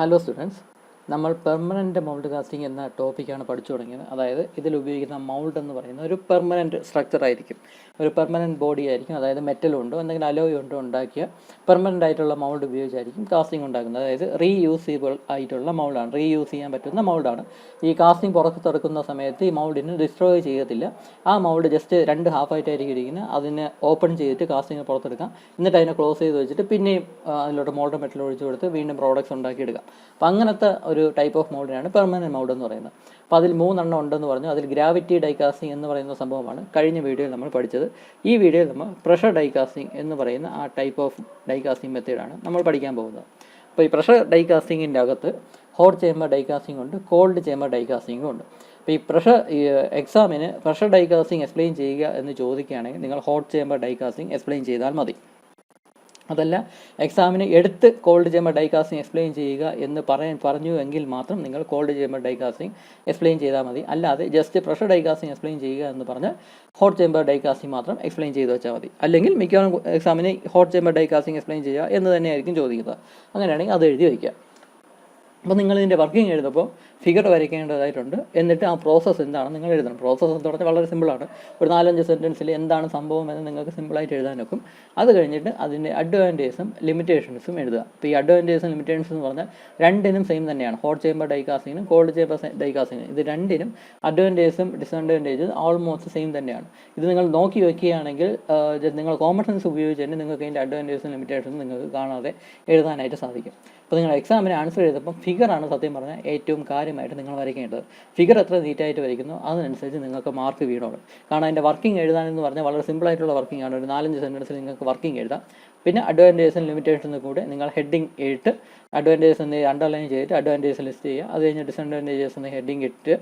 Hello students, നമ്മൾ permanent mould casting എന്ന ടോപ്പിക്കാണ് പഠിച്ചു തുടങ്ങിയത്. അതായത് ഇതിൽ ഉപയോഗിക്കുന്ന മൗൾഡ് എന്ന് പറയുന്ന ഒരു പെർമനൻറ്റ് സ്ട്രക്ചർ ആയിരിക്കും, ഒരു പെർമനൻറ്റ് ബോഡി ആയിരിക്കും. അതായത് മെറ്റൽ കൊണ്ടോ എന്തെങ്കിലും അലോയ് കൊണ്ടോ ഉണ്ടാക്കിയ പെർമനൻ്റ് ആയിട്ടുള്ള മൗൾഡ് ഉപയോഗിച്ചായിരിക്കും കാസ്റ്റിംഗ് ഉണ്ടാക്കുന്നത്. അതായത് റീയൂസിബിൾ ആയിട്ടുള്ള മൗൾഡാണ്, റീയൂസ് ചെയ്യാൻ പറ്റുന്ന മൗൾഡാണ്. ഈ കാസ്റ്റിംഗ് പുറത്തെടുക്കുന്ന സമയത്ത് ഈ മൗൾഡിന് ഡിസ്ട്രോയ് ചെയ്യത്തില്ല. ആ മൗൾഡ് ജസ്റ്റ് രണ്ട് ഹാഫായിട്ടായിരിക്കും ഇരിക്കുന്നത്. അതിനെ ഓപ്പൺ ചെയ്തിട്ട് കാസ്റ്റിംഗ് പുറത്തെടുക്കാം, എന്നിട്ട് അതിനെ ക്ലോസ് ചെയ്ത് വെച്ചിട്ട് പിന്നെയും അതിലോട്ട് മോൾഡ് മെറ്റൽ ഒഴിച്ചു കൊടുത്ത് വീണ്ടും പ്രോഡക്റ്റ്സ് ഉണ്ടാക്കിയെടുക്കാം. അപ്പോൾ അങ്ങനത്തെ ഒരു ടൈപ്പ് ഓഫ് മൗൾഡിനാണ് പെർമനൻറ്റ് മൗൾഡ് എന്ന് പറയുന്നത്. അപ്പോൾ അതിൽ 3 ഉണ്ടെന്ന് പറഞ്ഞു. അതിൽ ഗ്രാവിറ്റി ഡൈകാസ്റ്റിംഗ് എന്ന് പറയുന്ന സംഭവമാണ് കഴിഞ്ഞ വീഡിയോയിൽ നമ്മൾ പഠിച്ചത്. ഈ വീഡിയോയിൽ നമ്മൾ പ്രഷർ ഡൈകാസ്റ്റിംഗ് എന്ന് പറയുന്ന ആ ടൈപ്പ് ഓഫ് ഡൈകാസ്റ്റിംഗ് മെത്തേഡാണ് നമ്മൾ പഠിക്കാൻ പോകുന്നത്. അപ്പോൾ ഈ പ്രഷർ ഡൈകാസ്റ്റിങ്ങിൻ്റെ അകത്ത് ഹോട്ട് ചേമ്പർ ഡൈകാസ്റ്റിംഗ് ഉണ്ട്, കോൾഡ് ചേമ്പർ ഡൈകാസ്റ്റിംഗും ഉണ്ട്. അപ്പോൾ ഈ എക്സാമിന് പ്രഷർ ഡൈകാസ്റ്റിംഗ് എക്സ്പ്ലെയിൻ ചെയ്യുക എന്ന് ചോദിക്കുകയാണെങ്കിൽ നിങ്ങൾ ഹോട്ട് ചേമ്പർ ഡൈകാസ്റ്റിംഗ് എക്സ്പ്ലെയിൻ ചെയ്താൽ മതി. അതല്ല, എക്സാമിന് എടുത്ത് കോൾഡ് ചേമ്പർ ഡൈകാസ്റ്റിംഗ് എക്സ്പ്ലെയിൻ ചെയ്യുക എന്ന് പറഞ്ഞു എങ്കിൽ മാത്രം നിങ്ങൾ കോൾഡ് ചേമ്പർ ഡൈകാസ്റ്റിംഗ് എക്സ്പ്ലെയിൻ ചെയ്താൽ മതി. അല്ലാതെ ജസ്റ്റ് പ്രഷർ ഡൈകാസ്റ്റിംഗ് എക്സ്പ്ലെയിൻ ചെയ്യുക എന്ന് പറഞ്ഞാൽ ഹോട്ട് ചേമ്പർ ഡൈകാസ്റ്റിംഗ് മാത്രം എക്സ്പ്ലെയിൻ ചെയ്ത് വെച്ചാൽ മതി. അല്ലെങ്കിൽ മിക്കവാറും എക്സാമിന് ഹോട്ട് ചേമ്പർ ഡൈകാസ്റ്റിംഗ് എക്സ്പ്ലെയിൻ ചെയ്യുക എന്ന് തന്നെയായിരിക്കും ചോദിക്കുന്നത്. അങ്ങനെയാണെങ്കിൽ അത് എഴുതി വയ്ക്കുക. അപ്പോൾ നിങ്ങളിതിൻ്റെ വർക്കിംഗ് എഴുതുമ്പോൾ ഫിഗർ വരയ്ക്കേണ്ടതായിട്ടുണ്ട്. എന്നിട്ട് ആ പ്രോസസ്സ് എന്താണെന്ന് നിങ്ങൾ എഴുതണം. പ്രോസസ്സ് എന്ന് പറഞ്ഞാൽ വളരെ സിമ്പിളാണ്. ഒരു 4-5 സെൻറ്റൻസിൽ എന്താണ് സംഭവം എന്ന് നിങ്ങൾക്ക് സിമ്പിളായിട്ട് എഴുതാൻ നോക്കും. അത് കഴിഞ്ഞിട്ട് അതിൻ്റെ അഡ്വാൻറ്റേജസും ലിമിറ്റേഷൻസും എഴുതുക. അപ്പോൾ ഈ അഡ്വാൻറ്റേജസും ലിമിറ്റേഷൻസ് എന്ന് പറഞ്ഞാൽ രണ്ടിനും സെയിം തന്നെയാണ്. ഹോട്ട് ചേമ്പർ ഡൈകാസ്റ്റിങ്ങിനും കോൾഡ് ചേമ്പർ ഡൈകാസ്റ്റിങ്ങിനും ഇത് രണ്ടിനും അഡ്വാൻറ്റേജസും ഡിസഡ്വാൻറ്റേജസും ഓൾമോസ്റ്റ് സെയിം തന്നെയാണ്. ഇത് നിങ്ങൾ നോക്കി വയ്ക്കുകയാണെങ്കിൽ നിങ്ങൾ കോമൺ സെൻസ് ഉപയോഗിച്ച് തന്നെ നിങ്ങൾക്ക് അതിൻ്റെ അഡ്വാൻറ്റേജസും ലിമിറ്റേഷൻസും നിങ്ങൾക്ക് കാണാതെ എഴുതാനായിട്ട് സാധിക്കും. അപ്പോൾ നിങ്ങൾ എക്സാമിന് ആൻസർ എഴുതുമ്പം ഫിഗറാണ് സത്യം പറഞ്ഞാൽ ഏറ്റവും കാര്യമായിട്ട് നിങ്ങൾ വരയ്ക്കേണ്ടത്. ഫിഗർ എത്ര നീറ്റായിട്ട് വരയ്ക്കുന്നു അതിനനുസരിച്ച് നിങ്ങൾക്ക് മാർക്ക് വീണോളൂ. കാരണം അതിൻ്റെ വർക്കിംഗ് എഴുതാനെന്ന് പറഞ്ഞാൽ വളരെ സിമ്പിളായിട്ടുള്ള വർക്കിംഗ് ആണ്. ഒരു 4-5 സെൻറ്റൻസിൽ നിങ്ങൾക്ക് വർക്കിംഗ് എഴുതാം. പിന്നെ അഡ്വാൻറ്റേജസും ലിമിറ്റേഷൻസും കൂടെ നിങ്ങൾ ഹെഡിങ് ഇട്ട് അഡ്വാൻറ്റേജസ് എന്ന് അണ്ടർലൈൻ ചെയ്തിട്ട് അഡ്വാൻറ്റേജസ് ലിസ്റ്റ് ചെയ്യുക. അത് കഴിഞ്ഞ് ഡിസഡ്വാൻറ്റേജസ് എന്ന് ഹെഡിങ് ഇട്ട്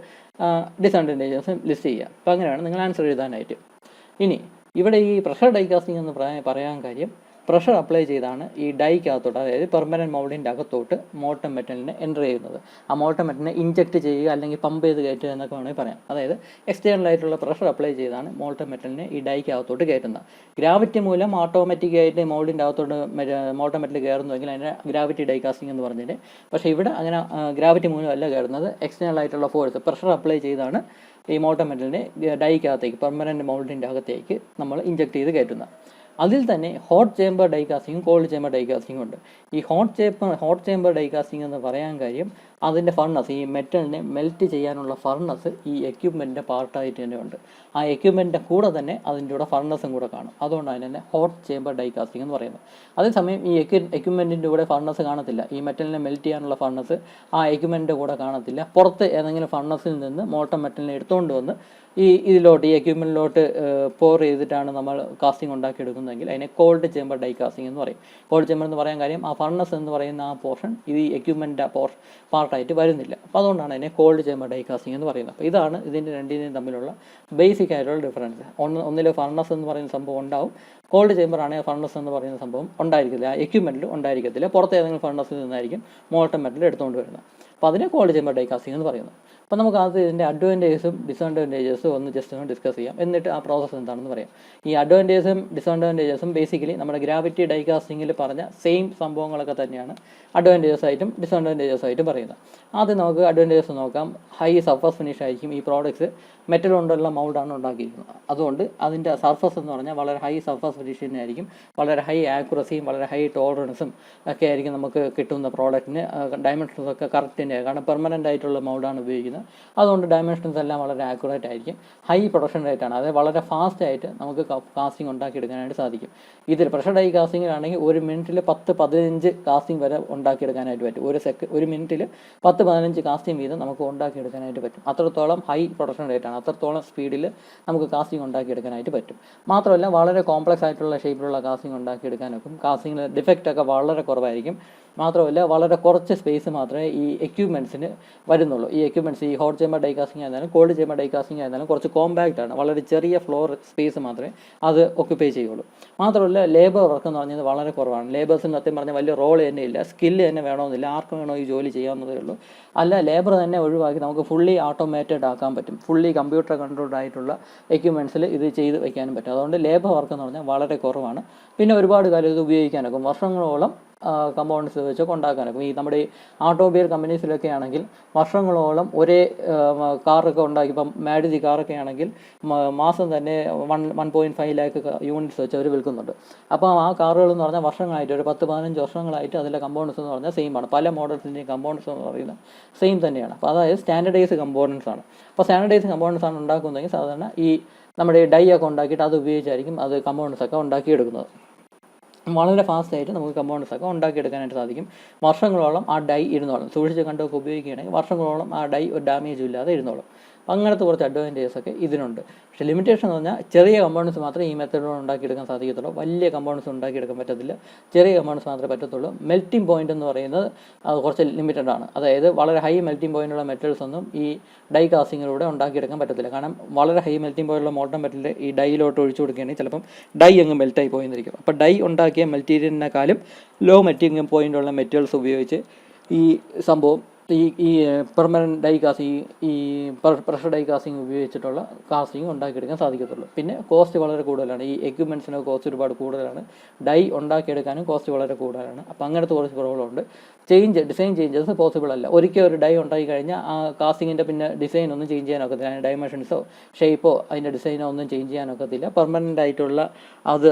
ഡിസഡ്വാൻറ്റേജസ് ലിസ്റ്റ് ചെയ്യുക. അപ്പോൾ അങ്ങനെയാണ് നിങ്ങൾ ആൻസർ എഴുതാനായിട്ട്. ഇനി ഇവിടെ ഈ പ്രഷർ ഡൈകാസ്റ്റിംഗ് എന്ന് പറയാൻ കാര്യം, പ്രഷർ അപ്ലൈ ചെയ്താണ് ഈ ഡൈക്കകത്തോട്ട്, അതായത് പെർമനൻറ്റ് മൗൾഡിൻ്റെ അകത്തോട്ട് മോൾട്ടൺ മെറ്റലിനെ എൻ്റർ ചെയ്യുന്നത്. ആ മോൾട്ടൺ മെറ്റലിനെ ഇഞ്ചക്ട് ചെയ്യുക അല്ലെങ്കിൽ പമ്പ് ചെയ്ത് കയറ്റുക എന്നൊക്കെ വേണമെങ്കിൽ പറയാം. അതായത് എക്സ്റ്റേണലായിട്ടുള്ള പ്രഷർ അപ്ലൈ ചെയ്താണ് മോൾട്ടൺ മെറ്റലിനെ ഈ ഡൈക്കകത്തോട്ട് കയറ്റുന്നത്. ഗ്രാവിറ്റി മൂലം ഓട്ടോമാറ്റിക്കായിട്ട് മൗൾഡിൻ്റെ അകത്തോട്ട് മോൾട്ടൺ മെറ്റൽ കയറുന്നുവെങ്കിൽ അതിനെ ഗ്രാവിറ്റി ഡൈകാസ്റ്റിംഗ് എന്ന് പറഞ്ഞിട്ട്. പക്ഷേ ഇവിടെ അങ്ങനെ ഗ്രാവിറ്റി മൂലമല്ല കയറുന്നത്, എക്സ്റ്റേണലായിട്ടുള്ള ഫോഴ്സ് പ്രഷർ അപ്ലൈ ചെയ്താണ് ഈ മോൾട്ടൺ മെറ്റലിനെ ഡൈക്കകത്തേക്ക് പെർമനൻറ്റ് മൗൾഡിൻ്റെ അകത്തേക്ക് നമ്മൾ ഇഞ്ചക്ട് ചെയ്ത് കയറ്റുന്നത്. അതിൽ തന്നെ ഹോട്ട് ചേമ്പർ ഡൈകാസ്റ്റിങ്ങും കോൾഡ് ചേമ്പർ ഡൈകാസ്റ്റിങ്ങും ഉണ്ട്. ഈ ഹോട്ട് ചേമ്പർ ഡൈകാസ്റ്റിംഗ് എന്ന് പറയാൻ കാര്യം അതിൻ്റെ ഫർണസ്, ഈ മെറ്റലിനെ മെൽറ്റ് ചെയ്യാനുള്ള ഫർണസ് ഈ എക്യുപ്മെൻറ്റിൻ്റെ പാർട്ടായിട്ട് തന്നെ ഉണ്ട്. ആ എക്യുപ്മെൻറ്റിൻ്റെ കൂടെ തന്നെ അതിൻ്റെ കൂടെ ഫർണസും കൂടെ കാണും. അതുകൊണ്ടാണ് തന്നെ ഹോട്ട് ചേമ്പർ ഡൈകാസ്റ്റിംഗ് എന്ന് പറയുന്നത്. അതേസമയം ഈ എക്യുപ്മെൻറ്റിൻ്റെ കൂടെ ഫർണസ് കാണത്തില്ല. ഈ മെറ്റലിനെ മെൽറ്റ് ചെയ്യാനുള്ള ഫർണസ് ആ എക്യുപ്മെൻറ്റിൻ്റെ കൂടെ കാണത്തില്ല. പുറത്ത് ഏതെങ്കിലും ഫർണസിൽ നിന്ന് മോൾട്ടൺ മെറ്റലിനെ എടുത്തുകൊണ്ട് വന്ന് ഈ എക്യുപ്മെൻറ്റിലോട്ട് പോർ ചെയ്തിട്ടാണ് നമ്മൾ കാസ്റ്റിംഗ് ഉണ്ടാക്കിയെടുക്കുന്നതെങ്കിൽ അതിനെ കോൾഡ് ചേമ്പർ ഡൈകാസ്റ്റിംഗ് എന്ന് പറയും. കോൾഡ് ചേമ്പർ എന്ന് പറയാൻ കാര്യം ആ ഫർണസ് എന്ന് പറയുന്ന ആ പോർഷൻ ഇത് ഈ എക്യുപ്മെൻറ്റ് പാർട്ടായിട്ട് വരുന്നില്ല. അപ്പോൾ അതുകൊണ്ടാണ് അതിനെ കോൾഡ് ചേമ്പർ ഡൈകാസ്റ്റിംഗ് എന്ന് പറയുന്നത്. അപ്പോൾ ഇതാണ് ഇതിൻ്റെ രണ്ടിനെയും തമ്മിലുള്ള ബേസിക് ആയിട്ടുള്ള ഡിഫറൻസ്. ഒന്നിൽ ഫർണസ് എന്ന് പറയുന്ന സംഭവം ഉണ്ടാവും, കോൾഡ് ചേമ്പർ ആണെങ്കിൽ ഫർണസ് എന്ന് പറയുന്ന സംഭവം ഉണ്ടായിരിക്കത്തില്ല, ആ എക്യുപ്മെൻറ്റിൽ ഉണ്ടായിരിക്കത്തില്ല. പുറത്ത് ഏതെങ്കിലും ഫർണസിൽ നിന്നായിരിക്കും മോൾട്ടൺ മെറ്റൽ എടുത്തുകൊണ്ട് വരുന്നത്. അപ്പോൾ അതിനെ കോൾഡ് ചേമ്പർ ഡൈകാസ്റ്റിംഗ് എന്ന് പറയുന്നത്. അപ്പോൾ നമുക്ക് ആദ്യം ഇതിൻ്റെ അഡ്വാൻറ്റേജസും ഡിസഡ്വാൻറ്റേജസും ഒന്ന് ഡിസ്കസ് ചെയ്യാം. എന്നിട്ട് ആ പ്രോസസ്സ് എന്താണെന്ന് പറയാം. ഈ അഡ്വാൻറ്റേജസും ഡിസഡ്വാൻറ്റേജസും ബേസിക്കലി നമ്മുടെ ഗ്രാവിറ്റി ഡൈകാസ്റ്റിങ്ങിൽ പറഞ്ഞ സെയിം സംഭവങ്ങളൊക്കെ തന്നെയാണ് അഡ്വാൻറ്റേജസ് ആയിട്ടും ഡിസഡ്വാൻറ്റേജസ് ആയിട്ടും പറയുന്നത്. ആദ്യം നമുക്ക് അഡ്വാൻറ്റേജസ് നോക്കാം. ഹൈ സർഫസ് ഫിനിഷ് ആയിരിക്കും. ഈ പ്രോഡക്റ്റ്സ് മെറ്റൽ കൊണ്ടുള്ള മൗൾഡാണ് ഉണ്ടാക്കിയിരിക്കുന്നത്. അതുകൊണ്ട് അതിൻ്റെ സർഫസ് എന്ന് പറഞ്ഞാൽ വളരെ ഹൈ സർഫസ് ഫിനിഷ് തന്നെയായിരിക്കും. വളരെ ഹൈ ആക്യുറസിയും വളരെ ഹൈ ടോളറൻസും ഒക്കെ ആയിരിക്കും നമുക്ക് കിട്ടുന്ന പ്രോഡക്റ്റിന്. ഡയമെൻഷൻസ് ഒക്കെ കറക്റ്റ് തന്നെയാണ്, കാരണം പെർമനൻ്റ് ആയിട്ടുള്ള മൗൾഡാണ് ഉപയോഗിക്കുന്നത്. അതുകൊണ്ട് ഡയമെൻഷൻസ് എല്ലാം വളരെ ആക്യുറേറ്റ് ആയിരിക്കും. ഹൈ പ്രൊഡക്ഷൻ റേറ്റാണ്, അതായത് വളരെ ഫാസ്റ്റ് ആയിട്ട് നമുക്ക് കാസ്റ്റിംഗ് ഉണ്ടാക്കിയെടുക്കാനായിട്ട് സാധിക്കും. ഇതിൽ പ്രഷർ ഡൈ കാസ്റ്റിങ്ങിലാണെങ്കിൽ ഒരു മിനിറ്റിൽ 10-15 കാസ്റ്റിംഗ് വരെ ഉണ്ടാക്കിയെടുക്കാനായിട്ട് പറ്റും. ഒരു മിനിറ്റിൽ 10-15 കാസ്റ്റിംഗ് വീതം നമുക്ക് ഉണ്ടാക്കിയെടുക്കാനായിട്ട് പറ്റും. അത്രത്തോളം ഹൈ പ്രൊഡക്ഷൻ റേറ്റാണ്, അത്രത്തോളം സ്പീഡിൽ നമുക്ക് കാസ്റ്റിംഗ് ഉണ്ടാക്കിയെടുക്കാനായിട്ട് പറ്റും. മാത്രമല്ല വളരെ കോംപ്ലക്സ് ആയിട്ടുള്ള ഷേപ്പിലുള്ള കാസ്റ്റിംഗ് ഉണ്ടാക്കിയെടുക്കാനൊക്കെ കാസ്റ്റിംഗിൽ ഡിഫക്റ്റ് ഒക്കെ വളരെ കുറവായിരിക്കും. മാത്രമല്ല വളരെ കുറച്ച് സ്പേസ് മാത്രമേ ഈ എക്യുപ്മെൻറ്റ്സിന് വരുന്നുള്ളൂ. ഈ എക്യുപ്മെൻറ്റ്സ് ഈ ഹോട്ട് ചേമ്പർ ഡൈകാസ്റ്റിംഗ് ആയിരുന്നാലും കോൾഡ് ചേമ്പർ ഡൈകാസ്റ്റിംഗ് ആയിരുന്നാലും കുറച്ച് കോമ്പാക്റ്റ് ആണ്, വളരെ ചെറിയ ഫ്ലോർ സ്പേസ് മാത്രമേ അത് ഒക്യുപ്പൈ ചെയ്യുള്ളൂ. മാത്രമല്ല ലേബർ വർക്ക് എന്ന് പറഞ്ഞത് വളരെ കുറവാണ്. ലേബേഴ്സിന് സത്യം പറഞ്ഞാൽ വലിയ റോൾ തന്നെ ഇല്ല, സ്കില്ല് തന്നെ വേണമെന്നില്ല, ആർക്കും വേണോ ഈ ജോലി ചെയ്യാവുന്നതേ ഉള്ളൂ. അല്ല, ലേബർ തന്നെ ഒഴിവാക്കി നമുക്ക് ഫുള്ളി ഓട്ടോമേറ്റഡ് ആക്കാൻ പറ്റും. ഫുള്ളി കമ്പ്യൂട്ടർ കൺട്രോൾഡ് ആയിട്ടുള്ള എക്യുപ്മെൻറ്റ്സിൽ ഇത് ചെയ്ത് വയ്ക്കാനും പറ്റും. അതുകൊണ്ട് ലേബർ വർക്ക് എന്ന് പറഞ്ഞാൽ വളരെ കുറവാണ്. പിന്നെ ഒരുപാട് കാലം ഇത് ഉപയോഗിക്കാനൊക്കെ വർഷങ്ങളോളം കമ്പോണൻസ് വെച്ചൊക്കെ ഉണ്ടാക്കാനൊക്കെ. ഈ നമ്മുടെ ഈ ഓട്ടോമൊബൈൽ കമ്പനീസിലൊക്കെ ആണെങ്കിൽ വർഷങ്ങളോളം ഒരേ കാറൊക്കെ ഉണ്ടാക്കി, ഇപ്പം മാരുതി കാറൊക്കെ ആണെങ്കിൽ മാസം തന്നെ 1.5 ലാക്ക് യൂണിറ്റ്സ് വെച്ച് അവർ വിൽക്കുന്നുണ്ട്. അപ്പോൾ ആ കാറുകൾ എന്ന് പറഞ്ഞാൽ വർഷങ്ങളായിട്ട് ഒരു 10-15 വർഷങ്ങളായിട്ട് അതിലെ കമ്പോണൻസ് എന്ന് പറഞ്ഞാൽ സെയിം ആണ്. പല മോഡൽസിൻ്റെയും കമ്പോണൻസ് എന്ന് പറയുന്നത് സെയിം തന്നെയാണ്. അപ്പോൾ അതായത് സ്റ്റാൻഡർഡൈസ് കമ്പോണൻസ് ആണ്. അപ്പോൾ സ്റ്റാൻഡർഡൈസ് കമ്പോണൻസ് ആണ് ഉണ്ടാക്കുന്നതെങ്കിൽ സാധാരണ ഈ നമ്മുടെ ഡൈ ഒക്കെ ഉണ്ടാക്കിയിട്ട് അത് ഉപയോഗിച്ചായിരിക്കും അത് കമ്പോണൻസ് ഒക്കെ ഉണ്ടാക്കിയെടുക്കുന്നത്. വളരെ ഫാസ്റ്റായിട്ട് നമുക്ക് കമ്പോണൻസ് ഒക്കെ ഉണ്ടാക്കിയെടുക്കാനായിട്ട് സാധിക്കും. വർഷങ്ങളോളം ആ ഡൈ ഇരുന്നോളും. സൂക്ഷിച്ച് കണ്ടൊക്കെ ഉപയോഗിക്കുകയാണെങ്കിൽ വർഷങ്ങളോളം ആ ഡൈ ഒരു ഡാമേജും ഇല്ലാതെ ഇരുന്നോളും. അപ്പം അങ്ങനത്തെ കുറച്ച് അഡ്വാൻറ്റേജസ് ഒക്കെ ഇതിനുണ്ട്. പക്ഷേ ലിമിറ്റേഷൻ എന്ന് പറഞ്ഞാൽ ചെറിയ കമ്പോണൻസ് മാത്രമേ ഈ മെത്തേഡിലൂടെ ഉണ്ടാക്കിയെടുക്കാൻ സാധിക്കത്തുള്ളൂ. വലിയ കമ്പോണൻസ് ഉണ്ടാക്കിയെടുക്കാൻ പറ്റത്തില്ല. ചെറിയ കമ്പോണൻസ് മാത്രമേ പറ്റത്തുള്ളൂ. മെൽറ്റിംഗ് പോയിൻ്റ് എന്ന് പറയുന്നത് കുറച്ച് ലിമിറ്റഡ് ആണ്. അതായത് വളരെ ഹൈ മെൽറ്റിംഗ് പോയിൻ്റുള്ള മെറ്റൽസ് ഒന്നും ഈ ഡൈ കാസ്റ്റിങ്ങിലൂടെ ഉണ്ടാക്കിയെടുക്കാൻ പറ്റത്തില്ല. കാരണം വളരെ ഹൈ മെൽറ്റിംഗ് പോയിൻ്റുള്ള മോൾട്ടൺ മെറ്റൽ ഈ ഡൈയിലോട്ട് ഒഴിച്ചു കൊടുക്കുകയാണെങ്കിൽ ചിലപ്പം ഡൈ അങ്ങ് മെൽറ്റായി പോയിരിക്കും. അപ്പോൾ ഡൈ ഉണ്ടാക്കിയ മെറ്റീരിയലിനേക്കാളും ലോ മെൽറ്റിംഗ് പോയിൻ്റുള്ള മെറ്റീരിയൽസ് ഉപയോഗിച്ച് ഈ സംഭവം ഈ പെർമനൻറ്റ് ഡൈ കാസ്റ്റിംഗ്, ഈ പ്രഷർ ഡൈ കാസ്റ്റിംഗ് ഉപയോഗിച്ചിട്ടുള്ള കാസ്റ്റിംഗ് ഉണ്ടാക്കിയെടുക്കാൻ സാധിക്കത്തുള്ളൂ. പിന്നെ കോസ്റ്റ് വളരെ കൂടുതലാണ്. ഈ എക്യുപ്മെൻറ്റ്സിനൊക്കെ കോസ്റ്റ് ഒരുപാട് കൂടുതലാണ്. ഡൈ ഉണ്ടാക്കിയെടുക്കാനും കോസ്റ്റ് വളരെ കൂടുതലാണ്. അപ്പോൾ അങ്ങനത്തെ കുറച്ച് പ്രോബ്ലമുണ്ട്. ഡിസൈൻ ചേഞ്ചസ് പോസിബിൾ അല്ല. ഒരിക്കൽ ഒരു ഡൈ ഉണ്ടാക്കി കഴിഞ്ഞാൽ ആ കാസ്റ്റിങ്ങിൻ്റെ പിന്നെ ഡിസൈൻ ഒന്നും ചേഞ്ച് ചെയ്യാനൊക്കത്തില്ല. അതിന് ഡൈമെൻഷൻസോ ഷേപ്പോ അതിൻ്റെ ഡിസൈനോ ഒന്നും ചേഞ്ച് ചെയ്യാനൊക്കത്തില്ല. പെർമനൻ്റ് ആയിട്ടുള്ള അത്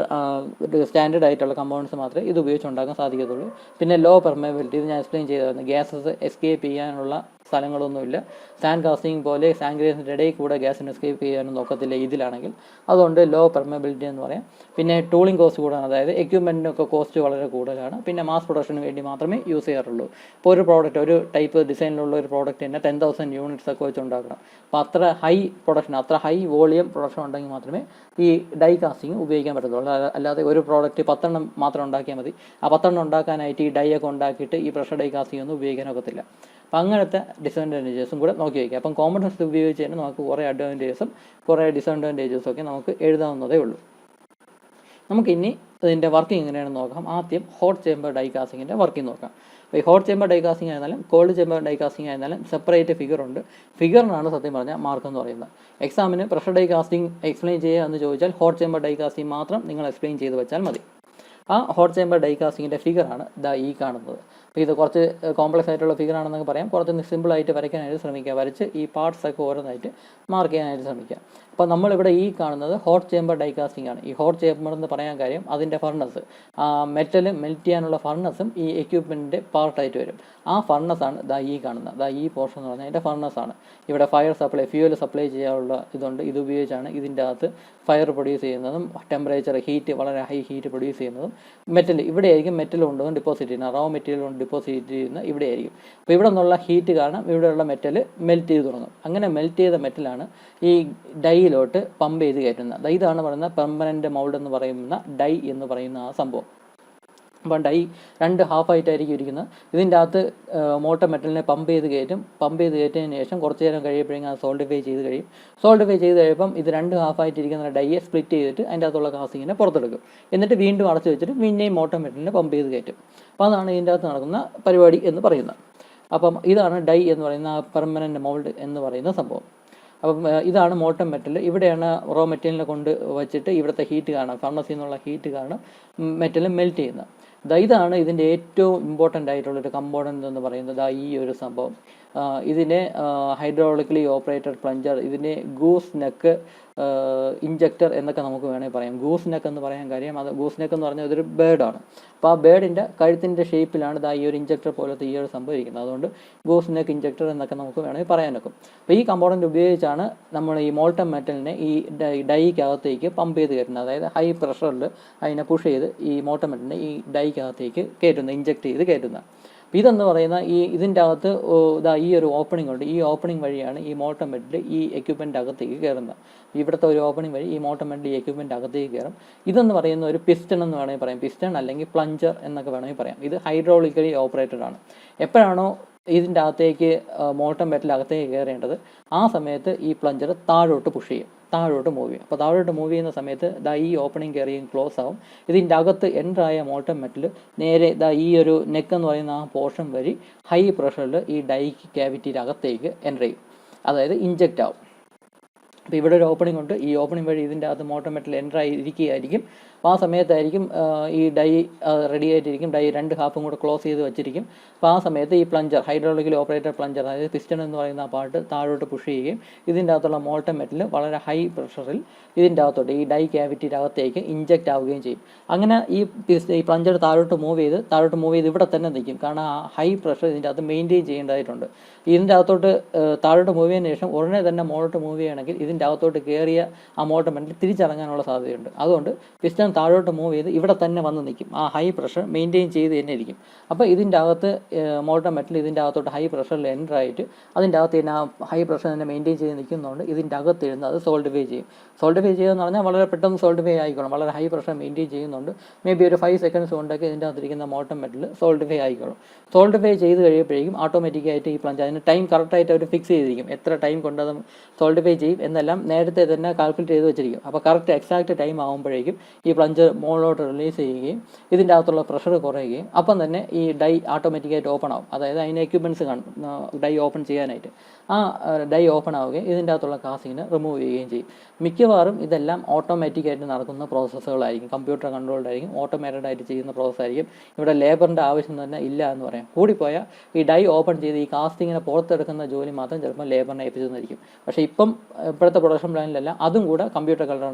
സ്റ്റാൻഡേർഡ് ആയിട്ടുള്ള കമ്പോണൻസ് മാത്രമേ ഇത് ഉപയോഗിച്ച് ഉണ്ടാക്കാൻ സാധിക്കത്തുള്ളൂ. പിന്നെ ലോ പെർമേബിലിറ്റി, ഇത് ഞാൻ എക്സ്പ്ലെയിൻ ചെയ്തായിരുന്നു. ഗ്യാസസ് എസ്കേപ്പ് ചെയ്യാനുള്ള സ്ഥലങ്ങളൊന്നുമില്ല. സാൻഡ് കാസ്റ്റിംഗ് പോലെ സാൻഡ് ഗ്രേസിൻ്റെ ഇടയിൽ കൂടെ ഗ്യാസിന് എസ്കേപ്പ് ചെയ്യാനും നോക്കത്തില്ല ഇതിലാണെങ്കിൽ. അതുകൊണ്ട് ലോ പെർമബിലിറ്റി എന്ന് പറയാം. പിന്നെ ടൂളിംഗ് കോസ്റ്റ് കൂടുതലാണ്. അതായത് എക്യുപ്മെൻറ്റിനൊക്കെ കോസ്റ്റ് വളരെ കൂടുതലാണ്. പിന്നെ മാസ് പ്രൊഡക്ഷന് വേണ്ടി മാത്രമേ യൂസ് ചെയ്യാറുള്ളൂ. ഇപ്പോൾ ഒരു പ്രോഡക്റ്റ്, ഒരു ടൈപ്പ് ഡിസൈനിലുള്ള ഒരു പ്രോഡക്റ്റ് തന്നെ 10,000 യൂണിറ്റ്സ് ഒക്കെ വെച്ച് ഉണ്ടാക്കണം. അപ്പോൾ അത്ര ഹൈ പ്രൊഡക്ഷൻ, അത്ര ഹൈ വോളിയം പ്രൊഡക്ഷൻ ഉണ്ടെങ്കിൽ മാത്രമേ ഈ ഡൈ കാസ്റ്റിംഗ് ഉപയോഗിക്കാൻ പറ്റത്തുള്ളൂ. അല്ലാതെ ഒരു പ്രോഡക്റ്റ് 10 മാത്രം ഉണ്ടാക്കിയാൽ മതി. ആ 10 ഉണ്ടാക്കാനായിട്ട് ഈ ഡൈ ഒക്കെ ഉണ്ടാക്കിയിട്ട് ഈ പ്രഷർ ഡൈ കാസ്റ്റിംഗ് ഒന്നും ഉപയോഗിക്കാനൊക്കത്തില്ല. അപ്പം അങ്ങനത്തെ ഡിസഡ്വാൻറ്റേജസും കൂടെ നോക്കി വയ്ക്കുക. അപ്പം കോമൺ സെൻസ് ഉപയോഗിച്ച് തന്നെ നമുക്ക് കുറേ അഡ്വാൻറ്റേജസും കുറേ ഡിസഡ്വാൻറ്റേജസും ഒക്കെ നമുക്ക് എഴുതാവുന്നതേ ഉള്ളൂ. നമുക്കിനി ഇതിൻ്റെ വർക്കിംഗ് എങ്ങനെയാണെന്ന് നോക്കാം. ആദ്യം ഹോട്ട് ചേമ്പർ ഡൈ കാസ്റ്റിങ്ങിൻ്റെ വർക്കിംഗ് നോക്കാം. അപ്പോൾ ഈ ഹോട്ട് ചേമ്പർ ഡൈ കാസ്റ്റിംഗ് ആയിരുന്നാലും കോൾഡ് ചേമ്പർ ഡൈ കാസ്റ്റിംഗ് ആയിരുന്നാലും സെപ്പറേറ്റ് ഫിഗർ ഉണ്ട്. ഫിഗറിനാണ് സത്യം പറഞ്ഞാൽ മാർക്ക് എന്ന് പറയുന്നത്. എക്സാമിന് പ്രഷർ ഡൈ കാസ്റ്റിംഗ് എക്സ്പ്ലെയിൻ ചെയ്യുക എന്ന് ചോദിച്ചാൽ ഹോട്ട് ചേമ്പർ ഡൈ കാസ്റ്റിംഗ് മാത്രം നിങ്ങൾ എക്സ്പ്ലെയിൻ ചെയ്ത് വെച്ചാൽ മതി. ആ ഹോട്ട് ചേമ്പർ ഡൈ കാസ്റ്റിങ്ങിൻ്റെ ഫിഗറാണ് ഈ കാണുന്നത്. അപ്പോൾ ഇത് കുറച്ച് കോംപ്ലക്സ് ആയിട്ടുള്ള ഫിഗറാണെന്നൊക്കെ പറയാം. കുറച്ച് സിമ്പിളായിട്ട് വരയ്ക്കാനായിട്ട് ശ്രമിക്കുക. വരച്ച് ഈ പാർട്സൊക്കെ ഓരോന്നായിട്ട് മാർക്ക് ചെയ്യാനായിട്ട് ശ്രമിക്കുക. അപ്പോൾ നമ്മളിവിടെ ഈ കാണുന്നത് ഹോട്ട് ചേമ്പർ ഡൈ കാസ്റ്റിംഗ് ആണ്. ഈ ഹോട്ട് ചേമ്പർ എന്ന് പറയാൻ കാര്യം അതിൻ്റെ ഫർണസ്, മെറ്റൽ മെൽറ്റ് ചെയ്യാനുള്ള ഫർണസും ഈ എക്യുപ്മെൻറ്റിൻ്റെ പാർട്ടായിട്ട് വരും. ആ ഫർണസാണ് ഈ കാണുന്നത്. ഈ പോർഷൻ എന്ന് പറഞ്ഞാൽ അതിൻ്റെ ഫർണസാണ്. ഇവിടെ ഫയർ സപ്ലൈ, ഫ്യൂവൽ സപ്ലൈ ചെയ്യാനുള്ള ഇതുണ്ട്. ഇത് ഉപയോഗിച്ചാണ് ഇതിൻ്റെ അകത്ത് ഫയർ പ്രൊഡ്യൂസ് ചെയ്യുന്നതും ടെമ്പറേച്ചർ ഹീറ്റ്, വളരെ ഹൈ ഹീറ്റ് പ്രൊഡ്യൂസ് ചെയ്യുന്നതും. മെറ്റൽ ഇവിടെ ആയിരിക്കും മെറ്റൽ കൊണ്ടുവന്ന് ഡിപ്പോസിറ്റ് ചെയ്യുന്നത്. റോ മെറ്റീരിയൽ കൊണ്ട് ഡിപ്പോസിറ്റ് ചെയ്യുന്ന ഇവിടെ ആയിരിക്കും. അപ്പോൾ ഇവിടെ നിന്നുള്ള ഹീറ്റ് കാരണം ഇവിടെയുള്ള മെറ്റൽ മെൽറ്റ് ചെയ്ത് തുടങ്ങും. അങ്ങനെ മെൽറ്റ് ചെയ്ത മെറ്റലാണ് ഈ ഡൈയിലോട്ട് പമ്പ് ചെയ്ത് കയറ്റുന്നത്. ഇതാണ് പറയുന്നത് പെർമനൻറ്റ് മൗൾഡ് എന്ന് പറയുന്ന ഡൈ എന്ന് പറയുന്ന ആ സംഭവം. അപ്പം ഡൈ 2 ഹാഫായിട്ടായിരിക്കും ഇരിക്കുന്നത്. ഇതിൻ്റെ അകത്ത് മോട്ടർ മെറ്റലിനെ പമ്പ് ചെയ്ത് കയറ്റിയതിന് ശേഷം കുറച്ച് നേരം കഴിയുമ്പോഴേക്കും അത് സോൾഡിഫൈ ചെയ്ത് കഴിയും. സോൾഡിഫൈ ചെയ്ത് കഴിയുമ്പം ഇത് 2 ഹാഫായിട്ടിരിക്കുന്ന ഡൈയെ സ്പ്ലിറ്റ് ചെയ്തിട്ട് അതിൻ്റെ അകത്തുള്ള കാസ്റ്റിങ്ങിനെ പുറത്തെടുക്കും. എന്നിട്ട് വീണ്ടും അടച്ചു വെച്ചിട്ട് പിന്നെയും മോട്ടർ മെറ്റലിനെ പമ്പ് ചെയ്ത് കയറ്റും. അപ്പോൾ അതാണ് ഇതിൻ്റെ അകത്ത് നടക്കുന്ന പരിപാടി എന്ന് പറയുന്നത്. അപ്പം ഇതാണ് ഡൈ എന്ന് പറയുന്ന പെർമനൻറ്റ് മൗൾഡ് എന്ന് പറയുന്ന സംഭവം. അപ്പം ഇതാണ് മോൾട്ടൺ മെറ്റൽ. ഇവിടെയാണ് റോ മെറ്റീരിയലിനെ കൊണ്ട് വച്ചിട്ട് ഇവിടുത്തെ ഹീറ്റ് കാരണം, ഫർണസിൽ നിന്നുള്ള ഹീറ്റ് കാരണം മെറ്റൽ മെൽറ്റ് ചെയ്യുന്നത്. ഇതാണ് ഇതിൻ്റെ ഏറ്റവും ഇമ്പോർട്ടൻ്റ് ആയിട്ടുള്ളൊരു കമ്പോണൻ്റ് എന്ന് പറയുന്നത് ഈ ഒരു സംഭവം. ഇതിനെ ഹൈഡ്രോളിക്കലി ഓപ്പറേറ്റഡ് പ്ലഞ്ചർ, ഇതിനെ ഗൂസ് നെക്ക് ഇഞ്ചക്ടർ എന്നൊക്കെ നമുക്ക് വേണമെങ്കിൽ പറയാം. ഗൂസ് നെക്ക് എന്ന് പറയാൻ കാര്യം അത് ഗൂസ് നെക്ക് എന്ന് പറഞ്ഞാൽ ഇതൊരു ബേർഡാണ്. അപ്പോൾ ആ ബേർഡിൻ്റെ കഴുത്തിൻ്റെ ഷേപ്പിലാണ് ഈ ഒരു ഇഞ്ചക്ടർ പോലത്തെ ഈ ഒരു സംഭവം ഇരിക്കുന്നത്. അതുകൊണ്ട് ഗൂസ് നെക്ക് ഇഞ്ചക്ടർ എന്നൊക്കെ നമുക്ക് വേണമെങ്കിൽ പറയാനൊക്കും. അപ്പോൾ ഈ കമ്പോണൻ്റ് ഉപയോഗിച്ചാണ് നമ്മൾ ഈ മോൾട്ടൺ മെറ്റലിനെ ഈ ഡൈക്കകത്തേക്ക് പമ്പ് ചെയ്ത് കയറ്റുന്നത്. അതായത് ഹൈ പ്രഷറിൽ അതിനെ പുഷ് ചെയ്ത് ഈ മോൾട്ടൺ മെറ്റലിനെ ഈ ഡൈക്കകത്തേക്ക് കയറ്റുന്നത്, ഇഞ്ചക്ട് ചെയ്ത് കയറ്റുന്നത്. അപ്പോൾ ഇതെന്ന് പറയുന്ന ഇതിൻ്റെ അകത്ത് ഈ ഒരു ഓപ്പണിംഗ് ഉണ്ട്. ഈ ഓപ്പണിംഗ് വഴിയാണ് ഈ മോൾട്ടൺ മെറ്റൽ ഈ എക്യുപ്മെൻ്റ് അകത്തേക്ക് കയറുന്നത്. ഇവിടുത്തെ ഒരു ഓപ്പണിംഗ് വഴി ഈ മോൾട്ടൺ മെറ്റൽ ഈ എക്യുപ്മെൻ്റ് അകത്തേക്ക് കയറും. ഇതെന്ന് പറയുന്ന ഒരു പിസ്റ്റൺ എന്ന് വേണമെങ്കിൽ പറയാം. പിസ്റ്റൺ അല്ലെങ്കിൽ പ്ലഞ്ചർ എന്നൊക്കെ വേണമെങ്കിൽ പറയാം. ഇത് ഹൈഡ്രോളിക്കലി ഓപ്പറേറ്റഡ് ആണ്. എപ്പോഴാണോ ഇതിൻ്റെ അകത്തേക്ക് മോൾട്ടൺ മെറ്റൽ അകത്തേക്ക് കയറേണ്ടത് ആ സമയത്ത് ഈ പ്ലഞ്ചർ താഴോട്ട് പുഷ് ചെയ്യും, താഴോട്ട് മൂവ് ചെയ്യും. അപ്പോൾ താഴോട്ട് മൂവ് ചെയ്യുന്ന സമയത്ത് ഈ ഓപ്പണിംഗ് കയറിയും ക്ലോസ് ആവും. ഇതിൻ്റെ അകത്ത് എൻ്ററായ മോൾട്ടൺ മെറ്റൽ നേരെ ഈ ഒരു നെക്ക് എന്ന് പറയുന്ന ആ പോർഷൻ വഴി ഹൈ പ്രഷറിൽ ഈ ഡൈ ക്യാവിറ്റിയുടെ അകത്തേക്ക് എൻ്റർ ചെയ്യും, അതായത് ഇഞ്ചക്റ്റ് ആവും. അപ്പോൾ ഇവിടെ ഒരു ഓപ്പണിംഗ് ഉണ്ട്. ഈ ഓപ്പണിംഗ് വഴി ഇതിൻ്റെ അകത്ത് മോൾട്ടൺ മെറ്റൽ എൻ്റർ ആയിരിക്കുകയായിരിക്കും. അപ്പോൾ ആ സമയത്തായിരിക്കും ഈ ഡൈ റെഡി ആയിട്ടിരിക്കും. ഡൈ 2 ഹാഫും കൂടെ ക്ലോസ് ചെയ്ത് വെച്ചിരിക്കും. അപ്പോൾ ആ സമയത്ത് ഈ പ്ലഞ്ചർ, ഹൈഡ്രോളിക്കലി ഓപ്പറേറ്റഡ് പ്ലഞ്ചർ, അതായത് പിസ്റ്റൺ എന്ന് പറയുന്ന ആ പാർട്ട് താഴോട്ട് പുഷ് ചെയ്യുകയും ഇതിൻ്റെ അകത്തുള്ള മോൾട്ടൺ മെറ്റൽ വളരെ ഹൈ പ്രഷറിൽ ഇതിൻ്റെ അകത്തോട്ട് ഈ ഡൈ ക്യാവിറ്റിയുടെ അകത്തേക്ക് ഇഞ്ചെക്റ്റ് ആവുകയും ചെയ്യും. അങ്ങനെ ഈ പ്ലഞ്ചർ താഴോട്ട് മൂവ് ചെയ്ത് ഇവിടെ തന്നെ നിൽക്കും. കാരണം ആ ഹൈ പ്രഷർ ഇതിൻ്റെ അകത്ത് മെയിൻറ്റെയിൻ ചെയ്യേണ്ടതായിട്ടുണ്ട്. ഇതിൻ്റെ അകത്തോട്ട് താഴോട്ട് മൂവ് ചെയ്തതിന് ശേഷം ഉടനെ തന്നെ മോളോട്ട് മൂവ് ചെയ്യുകയാണെങ്കിൽ ഇതിൻ്റെ അകത്തോട്ട് കയറിയ ആ മോൾട്ടൺ മെറ്റൽ തിരിച്ചിറങ്ങാനുള്ള സാധ്യതയുണ്ട്. അതുകൊണ്ട് പിസ്റ്റൺ താഴോട്ട് മൂവ് ചെയ്ത് ഇവിടെ തന്നെ വന്ന് നിൽക്കും. ആ ഹൈ പ്രഷർ മെയിൻറ്റെയിൻ ചെയ്ത് തന്നെ ഇരിക്കും. അപ്പോൾ ഇതിൻ്റെ അകത്ത് മോൾട്ടൺ മെറ്റൽ ഇതിൻ്റെ അകത്തോട്ട് ഹൈ പ്രഷറിൽ എൻ്റർ ആയിട്ട് അതിൻ്റെ അകത്ത് തന്നെ ആ ഹൈ പ്രഷർ തന്നെ മെയിൻറ്റെയിൻ ചെയ്ത് നിൽക്കുന്നതുകൊണ്ട് ഇതിൻ്റെ അകത്ത് ഇരുന്ന് അത് സോൾഡിഫൈ ചെയ്യും. സോൾഡിഫൈ ചെയ്യുകയെന്ന് പറഞ്ഞാൽ വളരെ പെട്ടെന്ന് സോൾഡിഫൈ ആയിക്കോളും. വളരെ ഹൈ പ്രഷർ മെയിൻറ്റെയിൻ ചെയ്യുന്നുണ്ട്. മേ ബി ഒരു 5 സെക്കൻഡ്സ് കൊണ്ടൊക്കെ ഇതിൻ്റെ അകത്തിരിക്കുന്ന മോൾട്ടൺ മെറ്റൽ സോൾഡിഫൈ ആയിക്കോളും. സോൾഡിഫൈ ചെയ്ത് കഴിയുമ്പോഴേക്കും ഓട്ടോമാറ്റിക്കായിട്ട് ഈ പ്ലഞ്ച് അതിന് ടൈം കറക്റ്റായിട്ട് അവർ ഫിക്സ് ചെയ്തിരിക്കും. എത്ര ടൈം കൊണ്ട് അത് സോൾഡിഫൈ ചെയ്യും എന്നെല്ലാം നേരത്തെ തന്നെ കാൽക്കുലേറ്റ് ചെയ്ത് വെച്ചിരിക്കും. അപ്പോൾ കറക്റ്റ് എക്സാക്റ്റ് ടൈം ആകുമ്പോഴേക്കും ഈ പ്ലഞ്ച് മുകളിലോട്ട് റിലീസ് ചെയ്യുകയും ഇതിൻ്റെ അകത്തുള്ള പ്രഷർ കുറയുകയും അപ്പം തന്നെ ഈ ഡൈ ഓട്ടോമാറ്റിക്കായിട്ട് ഓപ്പൺ ആവും. അതായത് അതിന് എക്യുപ്മെൻറ്റ്സ് കാണും ഡൈ ഓപ്പൺ ചെയ്യാനായിട്ട്. ആ ഡൈ ഓപ്പൺ ആവുകയും ഇതിൻ്റെ അകത്തുള്ള കാസ്റ്റിങ്ങിനെ റിമൂവ് ചെയ്യുകയും ചെയ്യും. മിക്കവാറും ഇതെല്ലാം ഓട്ടോമാറ്റിക്കായിട്ട് നടക്കുന്ന പ്രോസസ്സുകളായിരിക്കും. കമ്പ്യൂട്ടർ കൺട്രോൾഡ് ആയിരിക്കും, ഓട്ടോമേറ്റഡ് ആയിട്ട് ചെയ്യുന്ന പ്രോസസ്സ് ആയിരിക്കും. ഇവിടെ ലേബറിൻ്റെ ആവശ്യം തന്നെ ഇല്ല എന്ന് പറയാം. കൂടിപ്പോയാൽ ഈ ഡൈ ഓപ്പൺ ചെയ്ത് ഈ കാസ്റ്റിങ്ങിനെ പുറത്തെടുക്കുന്ന ജോലി മാത്രം ചിലപ്പോൾ ലേബറിനെ ഏൽപ്പിച്ചെന്നിരിക്കും. പക്ഷേ ഇപ്പോഴത്തെ പ്രൊഡക്ഷൻ പ്ലാനിലെല്ലാം അതും കൂടെ കമ്പ്യൂട്ടർ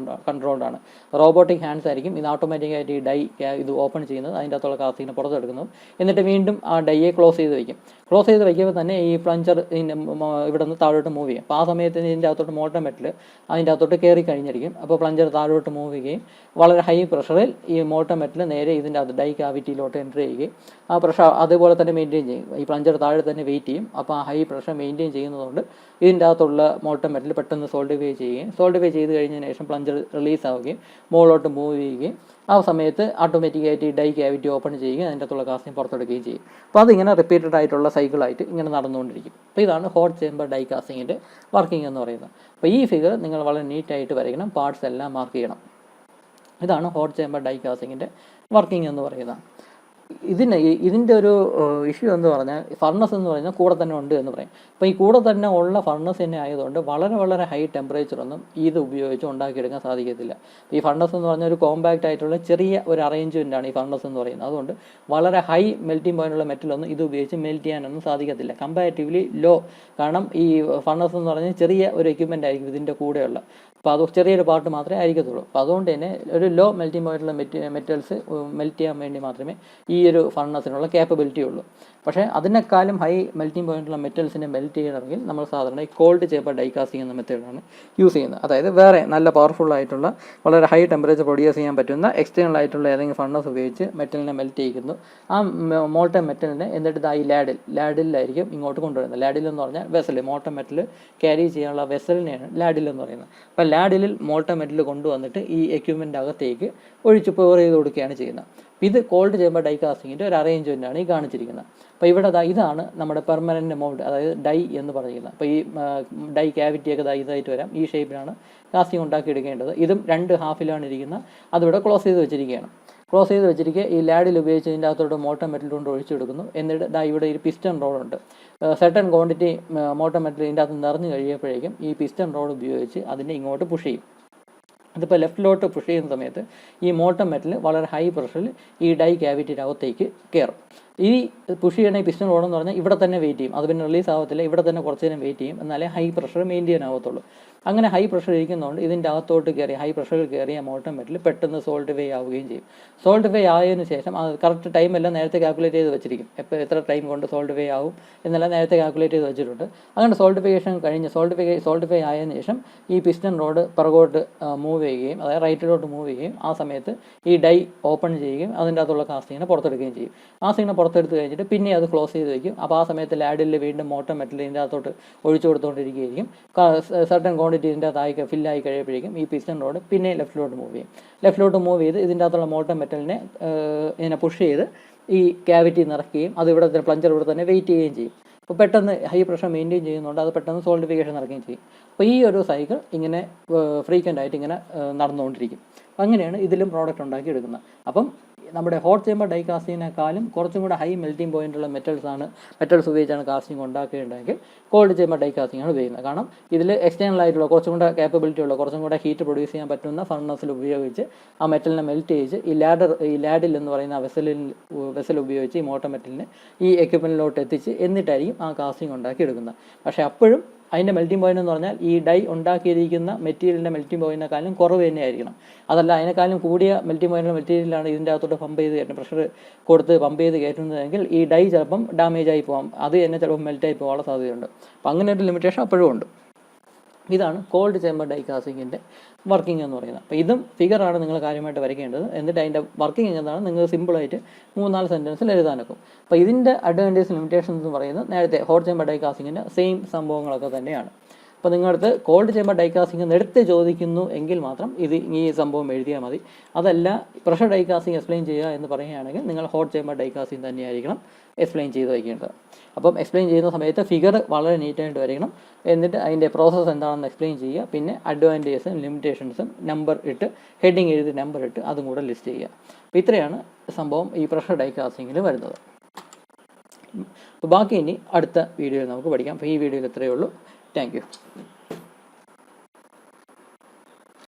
കൺട്രോൾഡാണ്. റോബോട്ടിക് ഹാൻഡ്സ് ആയിരിക്കും ഇത് ഓട്ടോമാറ്റിക്കായിട്ട് ഈ ഡൈ ഇത് ഓപ്പൺ ചെയ്യുന്നത്, അതിൻ്റെ അകത്തുള്ള കാസ്റ്റിങ്ങിനെ പുറത്തെടുക്കുന്നതും എന്നിട്ട് വീണ്ടും ആ ഡൈയെ ക്ലോസ് ചെയ്ത് വയ്ക്കും. ക്ലോസ് ചെയ്ത് വയ്ക്കുമ്പോൾ തന്നെ ഈ പ്ലഞ്ചർ ഇവിടെ നിന്ന് താഴോട്ട് മൂവ് ചെയ്യും. അപ്പോൾ ആ സമയത്ത് ഇതിൻ്റെ അകത്തോട്ട് മോൾട്ടൺ മെറ്റൽ അതിൻ്റെ അകത്തോട്ട് കയറി കഴിഞ്ഞിരിക്കും. അപ്പോൾ പ്ലഞ്ചർ താഴോട്ട് മൂവ് ചെയ്യുകയും വളരെ ഹൈ പ്രഷറിൽ ഈ മോൾട്ടൺ മെറ്റൽ നേരെ ഇതിൻ്റെ അകത്ത് ഡൈ കാവിറ്റിയിലോട്ട് എൻ്റർ ചെയ്യുകയും ആ പ്രഷർ അതുപോലെ തന്നെ മെയിൻറ്റെയിൻ ചെയ്യും. ഈ പ്ലഞ്ചർ താഴെ തന്നെ വെയിറ്റ് ചെയ്യും. അപ്പോൾ ആ ഹൈ പ്രഷർ മെയിൻറ്റെയിൻ ചെയ്യുന്നതുകൊണ്ട് ഇതിൻ്റെ അകത്തുള്ള മോൾട്ടൺ മെറ്റൽ പെട്ടെന്ന് സോൾഡിഫൈ ചെയ്ത് കഴിഞ്ഞതിന് ശേഷം പ്ലഞ്ചർ റിലീസ് ആവുകയും മുകളിലോട്ട് മൂവ് ചെയ്യുകയും ആ സമയത്ത് ഓട്ടോമാറ്റിക്കായിട്ട് ഈ ഡൈ ക്യാവിറ്റി ഓപ്പൺ ചെയ്യുകയും അതിൻ്റെ അകത്തുള്ള കാസ്റ്റിംഗ് പുറത്തെടുക്കുകയും ചെയ്യും. അപ്പോൾ അതിങ്ങനെ റിപ്പീറ്റഡ് ആയിട്ടുള്ള സൈക്കിളായിട്ട് ഇങ്ങനെ നടന്നുകൊണ്ടിരിക്കും. അപ്പോൾ ഇതാണ് ഹോട്ട് ചേമ്പർ ഡൈ കാസ്റ്റിങ്ങിൻ്റെ വർക്കിംഗ് എന്ന് പറയുന്നത്. അപ്പോൾ ഈ ഫിഗർ നിങ്ങൾ വളരെ നീറ്റായിട്ട് വരയ്ക്കണം, പാർട്സ് എല്ലാം മാർക്ക് ചെയ്യണം. ഇതാണ് ഹോട്ട് ചേമ്പർ ഡൈ കാസ്റ്റിങ്ങിൻ്റെ വർക്കിംഗ് എന്ന് പറയുന്നത്. ഇതിൻ്റെ ഒരു ഇഷ്യൂ എന്ന് പറഞ്ഞാൽ ഫർണസ് എന്ന് പറഞ്ഞാൽ കൂടെ തന്നെ ഉണ്ട് എന്ന് പറയും. അപ്പോൾ ഈ കൂടെ തന്നെ ഉള്ള ഫർണസ് തന്നെ ആയതുകൊണ്ട് വളരെ ഹൈ ടെമ്പറേച്ചറൊന്നും ഇത് ഉപയോഗിച്ച് ഉണ്ടാക്കിയെടുക്കാൻ സാധിക്കത്തില്ല. ഈ ഫർണസ് എന്ന് പറഞ്ഞാൽ ഒരു കോമ്പാക്റ്റ് ആയിട്ടുള്ള ചെറിയ ഒരു അറേഞ്ച്മെൻറ്റാണ് ഈ ഫർണസ് എന്ന് പറയുന്നത്. അതുകൊണ്ട് വളരെ ഹൈ മെൽറ്റിംഗ് പോയിന്റുള്ള മെറ്റലൊന്നും ഇത് ഉപയോഗിച്ച് മെൽറ്റ് ചെയ്യാനൊന്നും സാധിക്കത്തില്ല. കമ്പാരിറ്റീവ്ലി ലോ, കാരണം ഈ ഫർണസ് എന്ന് പറഞ്ഞാൽ ചെറിയ ഒരു എക്യുപ്മെൻ്റ് ആയിരിക്കും ഇതിൻ്റെ കൂടെയുള്ള. അപ്പോൾ അത് ചെറിയൊരു പാർട്ട് മാത്രമേ ആയിരിക്കത്തുള്ളൂ. അപ്പോൾ അതുകൊണ്ട് തന്നെ ഒരു ലോ മെൽറ്റിംഗ് പോയിട്ടുള്ള മെറ്റൽസ് മെൽറ്റ് ചെയ്യാൻ വേണ്ടി മാത്രമേ ഈ ഒരു ഫർണസിനുള്ള കേപ്പബിലിറ്റി ഉള്ളൂ. പക്ഷേ അതിനേക്കാളും ഹൈ മെൽറ്റിംഗ് പോയിന്റുള്ള മെറ്റൽസിനെ മെൽറ്റ് ചെയ്യണമെങ്കിൽ നമ്മൾ സാധാരണ ഈ കോൾഡ് ചേമ്പർ ഡൈ കാസ്റ്റിംഗ് എന്ന മെത്തേഡാണ് യൂസ് ചെയ്യുന്നത്. അതായത് വേറെ നല്ല പവർഫുൾ ആയിട്ടുള്ള വളരെ ഹൈ ടെമ്പറേച്ചർ പ്രൊഡ്യൂസ് ചെയ്യാൻ പറ്റുന്ന എക്സ്റ്റേണൽ ആയിട്ടുള്ള ഏതെങ്കിലും ഫർണസ് ഉപയോഗിച്ച് മെറ്റലിനെ മെൽറ്റ് ചെയ്യിക്കുന്നു. ആ മോൾട്ടൺ മെറ്റലിനെ എന്നിട്ട് ഈ ലാഡിലായിരിക്കും ഇങ്ങോട്ട് കൊണ്ടുവരുന്നത്. ലാഡിൽ എന്ന് പറഞ്ഞാൽ വെസൽ, മോൾട്ടൺ മെറ്റൽ ക്യാരി ചെയ്യാനുള്ള വെസലിനെയാണ് ലാഡിൽ എന്ന് പറയുന്നത്. അപ്പോൾ ലാഡിലിൽ മോൾട്ടൺ മെറ്റൽ കൊണ്ടുവന്നിട്ട് ഈ എക്യുപ്മെൻ്റ് അകത്തേക്ക് ഒഴിച്ച് പവർ ചെയ്ത് കൊടുക്കുകയാണ് ചെയ്യുന്നത്. ഇത് കോൾഡ് ചേമ്പർ ഡൈ കാസ്റ്റിങ്ങിൻ്റെ ഒരു അറേഞ്ച്മെൻറ്റാണ് ഈ കാണിച്ചിരിക്കുന്നത്. അപ്പോൾ ഇവിടെ ഇതാണ് നമ്മുടെ പെർമനൻറ്റ് മൗൾഡ്, അതായത് ഡൈ എന്ന് പറയുന്നത്. അപ്പോൾ ഈ ഡൈ ക്യാവിറ്റിയൊക്കെ ഇതായിട്ട് വരാം. ഈ ഷേപ്പിലാണ് കാസ്റ്റിംഗ് ഉണ്ടാക്കിയെടുക്കേണ്ടത്. ഇതും 2 ഹാഫിലാണ് ഇരിക്കുന്നത്. അതിവിടെ ക്ലോസ് ചെയ്ത് വെച്ചിരിക്കുകയാണ്. ക്ലോസ് ചെയ്ത് വെച്ചിരിക്കുക ഈ ലാഡിൽ ഉപയോഗിച്ച് ഇതിൻ്റെ അകത്തോട്ട് മോൾട്ടൺ മെറ്റൽ കൊണ്ട് ഒഴിച്ചെടുക്കുന്നു. എന്നിട്ട് ഇവിടെ ഒരു പിസ്റ്റൺ റോഡുണ്ട്. സെർട്ടൺ ക്വാണ്ടിറ്റി മോൾട്ടൺ മെറ്റൽ ഇതിൻ്റെ അകത്ത് നിറഞ്ഞു കഴിയുമ്പോഴേക്കും ഈ പിസ്റ്റൺ റോഡ് ഉപയോഗിച്ച് അതിനെ ഇങ്ങോട്ട് പുഷ് ചെയ്യും. അതിപ്പോൾ ലെഫ്റ്റിലോട്ട് പുഷ് ചെയ്യുന്ന സമയത്ത് ഈ മോൾട്ടൺ മെറ്റൽ വളരെ ഹൈ പ്രഷറിൽ ഈ ഡൈ ക്യാവിറ്റിയുടെ അകത്തേക്ക് കയറും. ഈ പുഷ് ചെയ്യണ ഈ പിസ്റ്റൺ റോഡെന്ന് പറഞ്ഞാൽ ഇവിടെ തന്നെ വെയിറ്റ് ചെയ്യും. അത് പിന്നെ റിലീസ് ആവത്തില്ല, ഇവിടെ തന്നെ കുറച്ച് നേരം വെയിറ്റ് ചെയ്യും. എന്നാലേ ഹൈ പ്രഷർ മെയിൻറ്റെയിൻ ആവത്തുള്ളൂ. അങ്ങനെ ഹൈ പ്രഷർ ഇരിക്കുന്നതുകൊണ്ട് ഇതിൻ്റെ അകത്തോട്ട് കയറി ഹൈ പ്രഷറിൽ കയറിയ മോൾട്ടൺ മെറ്റൽ പെട്ടെന്ന് സോൾഡിഫൈ ആവുകയും ചെയ്യും. സോൾഡിഫൈ ആയതിനു ശേഷം അത് കറക്റ്റ് ടൈമെല്ലാം നേരത്തെ കാൽക്കുലേറ്റ് ചെയ്ത് വെച്ചിരിക്കും. എത്ര ടൈം കൊണ്ട് സോൾഡിഫൈ ആവും എന്നെല്ലാം നേരത്തെ കാൽക്കുലേറ്റ് ചെയ്ത് വെച്ചിട്ടുണ്ട്. അങ്ങനെ സോൾഡിഫിക്കേഷൻ കഴിഞ്ഞ് സോൾഡിഫൈ ആയതിനു ശേഷം ഈ പിസ്റ്റൺ റോഡ് പിറകോട്ട് മൂവ് ചെയ്യുകയും, അതായത് റൈറ്റിലോട്ട് മൂവ് ചെയ്യുകയും ആ സമയത്ത് ഈ ഡൈ ഓപ്പൺ ചെയ്യുകയും അതിൻ്റെ അകത്തുള്ള കാസ്റ്റിങ്ങിനെ പുറത്തെടുക്കുകയും ചെയ്യും. കാസ്റ്റിങ്ങിനെ പുറത്തെടുത്ത് കഴിഞ്ഞിട്ട് പിന്നെ അത് ക്ലോസ് ചെയ്ത് വയ്ക്കും. അപ്പോൾ ആ സമയത്ത് ലാഡിൽ വീണ്ടും മോൾട്ടൺ മെറ്റൽ ഇതിൻ്റെ അകത്തോട്ട് ഒഴിച്ചു കൊടുത്തുകൊണ്ടിരിക്കുകയായിരിക്കും. സർട്ടൻ ക്വാണ്ടിറ്റി ഇതിൻ്റെ അകത്തായി ഫില്ലായി കഴിയുമ്പോഴേക്കും ഈ പിസ്റ്റൺ റോഡ് പിന്നെ ലെഫ്റ്റിലോട്ട് മൂവ് ചെയ്യും. ലെഫ്റ്റിലോട്ട് മൂവ് ചെയ്ത് ഇതിൻ്റെ അകത്തുള്ള മോൾട്ടൺ മെറ്റലിനെ ഇങ്ങനെ പുഷ് ചെയ്ത് ഈ ക്യാവിറ്റി നിറയ്ക്കുകയും അത് ഇവിടെ തന്നെ പ്ലഞ്ചർ ഇവിടെ തന്നെ വെയിറ്റ് ചെയ്യുകയും ചെയ്യും. അപ്പോൾ പെട്ടെന്ന് ഹൈ പ്രഷർ മെയിൻറ്റെയിൻ ചെയ്യുന്നതുകൊണ്ട് അത് പെട്ടെന്ന് സോൾഡിഫിക്കേഷൻ നടക്കുകയും ചെയ്യും. അപ്പോൾ ഈ ഒരു സൈക്കിൾ ഇങ്ങനെ ഫ്രീക്വൻ്റ് ആയിട്ട് ഇങ്ങനെ നടന്നുകൊണ്ടിരിക്കും. അങ്ങനെയാണ് ഇതിലും പ്രോഡക്റ്റ് ഉണ്ടാക്കി എടുക്കുന്നത്. അപ്പം നമ്മുടെ ഹോട്ട് ചേമ്പർ ഡൈ കാസ്റ്റിങ്ങിനേക്കാളും കുറച്ചും കൂടെ ഹൈ മെൽറ്റിംഗ് പോയിൻ്റുള്ള മെറ്റൽസ് ഉപയോഗിച്ചാണ് കാസ്റ്റിംഗ് ഉണ്ടാക്കേണ്ടതെങ്കിൽ കോൾഡ് ചേമ്പർ ഡൈ കാസ്റ്റിംഗ് ആണ് ഉപയോഗിക്കുന്നത്. കാരണം ഇതിൽ എക്സ്റ്റേണൽ ആയിട്ടുള്ള കുറച്ചും കൂടെ കേപ്പബിലിറ്റി ഉള്ള കുറച്ചും കൂടെ ഹീറ്റ് പ്രൊഡ്യൂസ് ചെയ്യാൻ പറ്റുന്ന ഫർണസിൽ ഉപയോഗിച്ച് ആ മെറ്റലിനെ മെൽറ്റ് ചെയ്ത് ഈ ലാഡിൽ എന്ന് പറയുന്ന വെസൽ ഉപയോഗിച്ച് ഈ മോട്ടർ മെറ്റലിനെ ഈ എക്യുപ്മെൻറ്റിലോട്ട് എത്തിച്ച് എന്നിട്ടായിരിക്കും ആ കാസ്റ്റിംഗ് ഉണ്ടാക്കി എടുക്കുന്നത്. പക്ഷേ അപ്പോഴും അതിൻ്റെ മെൽറ്റിംഗ് പോയിൻ്റ് എന്ന് പറഞ്ഞാൽ ഈ ഡൈ ഉണ്ടാക്കിയിരിക്കുന്ന മെറ്റീരിയലിൻ്റെ മെൽറ്റിംഗ് പോയിൻ്റിനെക്കാളും കുറവ് തന്നെ ആയിരിക്കണം. അതല്ല അതിനേക്കാളും കൂടിയ മെൽറ്റിംഗ് പോയിൻ്റുള്ള മെറ്റീരിയലാണ് ഇതിൻ്റെ അകത്തോട്ട് പമ്പ് ചെയ്ത് കയറ്റുന്നത്, പ്രഷർ കൊടുത്ത് പമ്പ് ചെയ്ത് കയറ്റുന്നതെങ്കിൽ ഈ ഡൈ ചിലപ്പം ഡാമേജ് ആയി പോകാം, അത് തന്നെ ചിലപ്പോൾ മെൽറ്റായി പോകാനുള്ള സാധ്യതയുണ്ട്. അപ്പം അങ്ങനെ ഒരു ലിമിറ്റേഷൻ അപ്പോഴും ഉണ്ട്. ഇതാണ് കോൾഡ് ചേമ്പർ ഡൈ കാസ്റ്റിങ്ങിൻ്റെ വർക്കിംഗ് എന്ന് പറയുന്നത്. അപ്പോൾ ഇതും ഫിഗറാണ് നിങ്ങൾ കാര്യമായിട്ട് വരയ്ക്കേണ്ടത്. എന്നിട്ട് അതിൻ്റെ വർക്കിംഗ് എന്താണ് നിങ്ങൾ സിമ്പിളായിട്ട് 3-4 സെൻറ്റൻസിൽ എഴുതാനൊക്കും. അപ്പോൾ ഇതിൻ്റെ അഡ്വാൻറ്റേജ് ലിമിറ്റേഷൻസ് എന്ന് പറയുന്നത് നേരത്തെ ഹോട്ട് ചേമ്പർ ഡൈ കാസ്റ്റിങ്ങിൻ്റെ സെയിം സംഭവങ്ങളൊക്കെ തന്നെയാണ്. അപ്പോൾ നിങ്ങളടുത്ത് കോൾഡ് ചേമ്പർ ഡൈ കാസ്റ്റിംഗ് എടുത്ത് ചോദിക്കുന്നു എങ്കിൽ മാത്രം ഈ സംഭവം എഴുതിയാൽ മതി. അതല്ല പ്രഷർ ഡൈ കാസ്റ്റിംഗ് എക്സ്പ്ലെയിൻ ചെയ്യുക എന്ന് പറയുകയാണെങ്കിൽ നിങ്ങൾ ഹോട്ട് ചേമ്പർ ഡൈ കാസ്റ്റിംഗ് തന്നെയായിരിക്കണം എക്സ്പ്ലെയിൻ ചെയ്ത് വയ്ക്കേണ്ടത്. അപ്പം എക്സ്പ്ലെയിൻ ചെയ്യുന്ന സമയത്ത് ഫിഗർ വളരെ നീറ്റായിട്ട് വരയ്ക്കണം. എന്നിട്ട് അതിൻ്റെ പ്രോസസ്സ് എന്താണെന്ന് എക്സ്പ്ലെയിൻ ചെയ്യുക. പിന്നെ അഡ്വാൻറ്റേജസും ലിമിറ്റേഷൻസും നമ്പർ ഇട്ട് ഹെഡിങ് എഴുതി നമ്പർ ഇട്ട് അതും കൂടെ ലിസ്റ്റ് ചെയ്യുക. അപ്പോൾ ഇത്രയാണ് സംഭവം ഈ പ്രഷർ ഡൈ കാസ്റ്റിങ്ങിൽ വരുന്നത്. അപ്പോൾ ബാക്കി ഇനി അടുത്ത വീഡിയോയിൽ നമുക്ക് പഠിക്കാം. അപ്പോൾ ഈ വീഡിയോയിൽ ഇത്രയേ ഉള്ളൂ. Thank you.